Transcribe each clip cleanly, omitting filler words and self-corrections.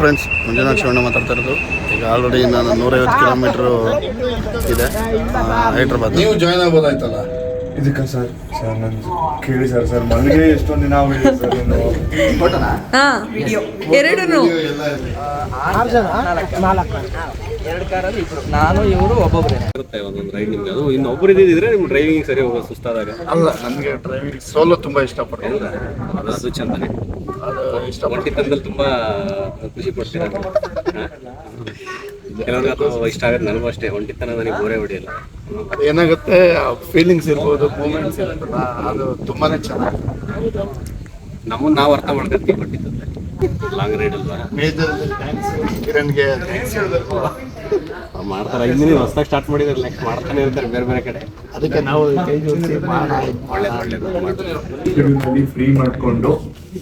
Friends, Manjunath Shivanna ಮಾತಾಡ್ತಾ ಇರೋದು. ಈಗ ಆಲ್ರೆಡಿ ನಾನು 150 ಕಿಲೋಮೀಟ್ರು ಇದೆ ಹೈದ್ರಾಬಾದ್. ನೀವು ಜಾಯ್ನ್ ಆಗ್ಬೋದಾಯ್ತಲ್ಲ ಇದಕ್ಕೆ ಸರ್ ನಾನು ಕೇಳಿ ಸರ್ ಮನೆಗೆ ಎಷ್ಟೊಂದು ದಿನ ಆಗಿದೆ ಸರ್. ಎರಡೂ ಎರಡು ಕಾರಲ್ಲಿ ಇಬ್ರು, ನಾನು ಇವರು ಒಬ್ಬೊಬ್ಬರೇ ಇರುತ್ತೆ ಒಂದೊಂದು ರೈಡ್ ನಿಮ್ಗೆ. ಅದು ಇನ್ನು ಒಬ್ಬರು ಇದ್ದಿದ್ರೆ ನಿಮ್ಗೆ ಡ್ರೈವಿಂಗ್ ಸರಿ ಹೋಗೋದು ಸುಸ್ತಾದಾಗ. ಅಲ್ಲ, ನನಗೆ ಡ್ರೈವಿಂಗ್ ಸೋಲೋ ತುಂಬ ಇಷ್ಟಪಡ್ತೀನಿ. ಅದು ಚಂದನೆ. ಅದು ಇಷ್ಟ ಒಂಟಿತನದಲ್ಲಿ ತುಂಬಾ ಖುಷಿ ಪಡ್ತೀರ. ಕೆಲವ್ರಿಗೆ ಅದು ಇಷ್ಟ ಆಗುತ್ತೆ. ನನಗೂ ಅಷ್ಟೇ, ಒಂಟಿತನ ನನಗೆ ಬೋರೇ ಹೊಡಿಯಲ್ಲ. ಅದು ಏನಾಗುತ್ತೆ, ಫೀಲಿಂಗ್ಸ್ ಇರ್ಬೋದು, ಮೂಮೆಂಟ್ಸ್ ಇರುತ್ತಲ್ಲ, ಅದು ತುಂಬಾನೇ ಚೆನ್ನಾಗಿ ನಮ್ಮನ್ನು ನಾವು ಅರ್ಥ ಮಾಡ್ಕೊತೀವಿ. ಒಂಟಿತನ ಲಾಂಗ್ ರೈಡ್ ಅಲ್ವಾ. ಮೇಜರ್ ಥ್ಯಾಂಕ್ಸ್ ಕಿರಣ್ಗೆ, ಥ್ಯಾಂಕ್ಸ್ ಹೇಳಬೇಕು. ಮಾಡ್ತಾರೆ. ಇನ್ನೂ ಹೊಸದಾಗಿ ಸ್ಟಾರ್ಟ್ ಮಾಡಿದ್ರೆ ನೆಕ್ಸ್ಟ್ ಮಾಡ್ತಾನೆ ಇರ್ತಾರೆ ಬೇರೆ ಬೇರೆ ಕಡೆ. ಅದಕ್ಕೆ ನಾವು ಕೈ ಜೋಡಿಸಿ ಒಳ್ಳೇದು ಮಾಡ್ತಾರೆ. ಫ್ರೀ ಮಾಡಿಕೊಂಡು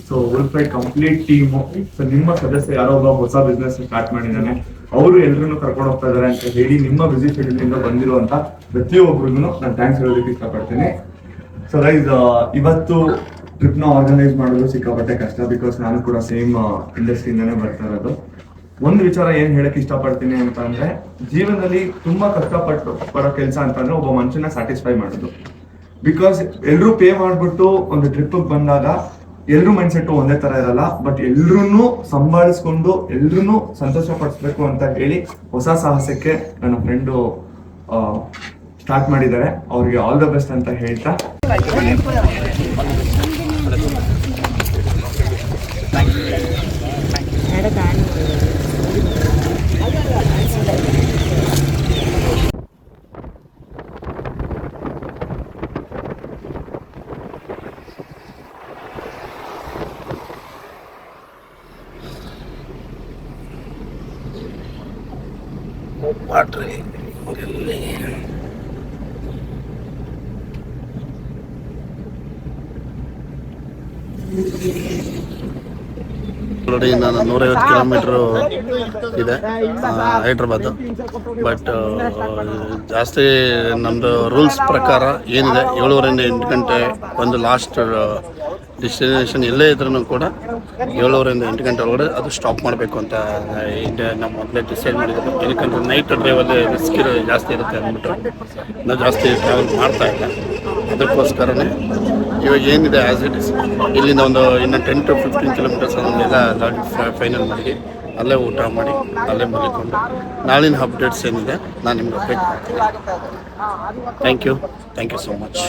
ಸೊ ಉಲ್ಫೈ ಕಂಪ್ಲೀಟ್ ಟೀಮು. ಸೊ ನಿಮ್ಮ ಸದಸ್ಯ ಯಾರೋ ಒಬ್ಬ ಹೊಸ ಬಿಸ್ನೆಸ್ ಸ್ಟಾರ್ಟ್ ಮಾಡಿದ್ದಾನೆ, ಅವರು ಎಲ್ಲರನ್ನು ಕರ್ಕೊಂಡು ಹೋಗ್ತಾ ಇದಾರೆ ಅಂತ ಹೇಳಿ ನಿಮ್ಮ ಬಿಸಿ ಶೆಡ್ಯೂಲ್ ಇಂದ ಬಂದಿರುವಂತ ಪ್ರತಿಯೊಬ್ಬರಿಗೂ ನಾನು ಥ್ಯಾಂಕ್ಸ್ ಹೇಳೋದಕ್ಕೆ ಇಷ್ಟಪಡ್ತೀನಿ. ಸೊ ಗೈಸ್, ಇವತ್ತು ಟ್ರಿಪ್ ನ ಆರ್ಗನೈಸ್ ಮಾಡೋದು ಸಿಕ್ಕಾಪಟ್ಟೆ ಕಷ್ಟ. ಬಿಕಾಸ್ ನಾನು ಕೂಡ ಸೇಮ್ ಇಂಡಸ್ಟ್ರಿಯಿಂದಾನೇ ಬರ್ತಾ ಇರೋದು. ಒಂದು ವಿಚಾರ ಏನ್ ಹೇಳಕ್ ಇಷ್ಟಪಡ್ತೀನಿ ಅಂತ ಅಂದ್ರೆ, ಜೀವನದಲ್ಲಿ ತುಂಬಾ ಕಷ್ಟಪಟ್ಟು ಪಡೋ ಕೆಲಸ ಅಂತಂದ್ರೆ ಒಬ್ಬ ಮನುಷ್ಯನ ಸ್ಯಾಟಿಸ್ಫೈ ಮಾಡೋದು. ಬಿಕಾಸ್ ಎಲ್ರು ಪೇ ಮಾಡ್ಬಿಟ್ಟು ಒಂದು ಟ್ರಿಪ್ ಬಂದಾಗ ಎಲ್ರು ಮೈಂಡ್ ಸೆಟ್ ಒಂದೇ ತರ ಇರಲ್ಲ. ಬಟ್ ಎಲ್ರು ಸಂಭಾಳಿಸ್ಕೊಂಡು ಎಲ್ರು ಸಂತೋಷ ಪಡಿಸ್ಬೇಕು ಅಂತ ಹೇಳಿ ಹೊಸ ಸಾಹಸಕ್ಕೆ ನನ್ನ ಫ್ರೆಂಡು ಸ್ಟಾರ್ಟ್ ಮಾಡಿದ್ದಾರೆ. ಅವ್ರಿಗೆ ಆಲ್ ದ ಬೆಸ್ಟ್ ಅಂತ ಹೇಳ್ತಾ ಆಲ್ರೆಡಿ ನಾನು 150 ಕಿಲೋಮೀಟ್ರು ಇದೆ ಹೈದ್ರಾಬಾದ್. ಬಟ್ ಜಾಸ್ತಿ ನಮ್ಮದು ರೂಲ್ಸ್ ಪ್ರಕಾರ ಏನಿದೆ, 7:30 ಇಂದ 8 ಗಂಟೆ ಒಂದು ಲಾಸ್ಟ್ ಡೆಸ್ಟಿನೇಷನ್ ಎಲ್ಲೇ ಇದ್ರೂ ಕೂಡ 7:30 ಇಂದ 8 ಗಂಟೆ ಒಳಗಡೆ ಅದು ಸ್ಟಾಪ್ ಮಾಡಬೇಕು ಅಂತ ನಾವು ಮೊದಲೇ ಡಿಸೈಡ್ ಮಾಡಿದ್ದು. ಏನಕ್ಕಂದ್ರೆ ನೈಟ್ ಡ್ರೈವಲ್ಲಿ ರಿಸ್ಕ್ ಜಾಸ್ತಿ ಇರುತ್ತೆ ಅಂದ್ಬಿಟ್ಟು ನಾವು ಜಾಸ್ತಿ ಟ್ರಾವೆಲ್ ಮಾಡ್ತಾ ಇಲ್ಲ. ಅದಕ್ಕೋಸ್ಕರನೇ ಇವಾಗ ಏನಿದೆ ಆ್ಯಸ್ ಇಟ್ ಇಸ್, ಇಲ್ಲಿಂದ ಇನ್ನು 10 to 15 ಕಿಲೋಮೀಟರ್ಸ್ ಎಲ್ಲ ಗಾಡಿ ಫೈನಲ್ ಮಾಡಿ ಅಲ್ಲೇ ಊಟ ಮಾಡಿ ಅಲ್ಲೇ ಮಲಿಕೊಂಡು ನಾಳಿನ ಅಪ್ಡೇಟ್ಸ್ ಏನಿದೆ ನಾನು ನಿಮ್ಗೆ ಅಪ್ಡೇಟ್ ಮಾಡ್ತೀನಿ. Thank you so much.